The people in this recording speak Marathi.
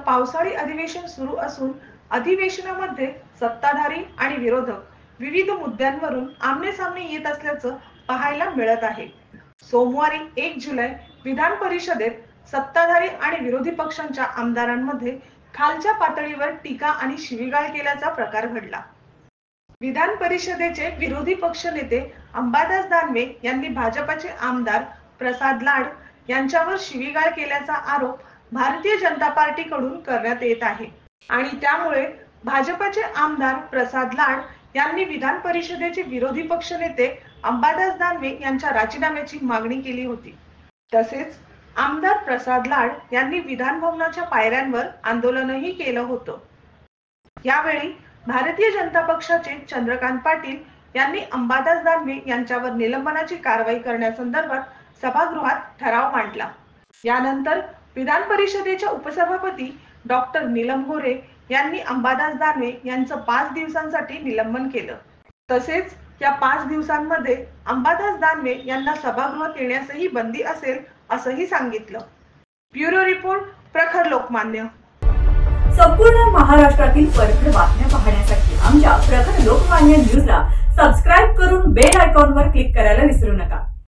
पावसाळी अधिवेशन सुरू असून अधिवेशनामध्ये सत्ताधारी आणि विरोधक विविध मुद्द्यांवरून आमने-सामने येत असल्याचं पाहायला मिळत आहे। सोमवारी 1 जुलै विधान परिषदेत सत्ताधारी आणि विरोधी पक्षांच्या आमदारांमध्ये खालच्या पातळीवर टीका आणि शिवीगाळ केल्याचा प्रकार घडला। विधान परिषदेचे विरोधी पक्षनेते अंबादास दानवे यांनी भाजपचे आमदार प्रसाद लाड यांच्यावर शिवीगाळ केल्याचा आरोप भारतीय जनता पार्टीकडून करण्यात येत आहे आणि त्यामुळे भाजपचे आमदार प्रसाद लाड यांनी विधान परिषदेचे विरोधी पक्षनेते अंबादास दानवे यांच्या राजीनाम्याची मागणी केली होती। तसेच आमदार प्रसाद लाड यांनी विधान भवनाच्या पायऱ्यांवर आंदोलनही केलं होतं। यावेळी भारतीय जनता पक्षाचे चंद्रकांत पाटील यांनी अंबादास दानवे यांच्यावर निलंबनाची कारवाई करण्यासंदर्भात सभागृहात ठराव मांडला। यानंतर विधान परिषदेच्या उपसभापती डॉक्टर नीलम गोरे यांनी अंबादास दानवे यांचं 5 दिवसांसाठी निलंबन केलं। तसेच या 5 दिवसांमध्ये अंबादास दानवे यांना सभागृहात येण्यासही बंदी असेल असंही सांगितलं। ब्युरो रिपोर्ट, प्रखर लोकमान्य। संपूर्ण महाराष्ट्रातील परखड बातम्या पाहण्यासाठी आमच्या प्रखर लोकमान्य न्यूजला सबस्क्राइब करून बेल आयकॉनवर क्लिक करायला विसरू नका।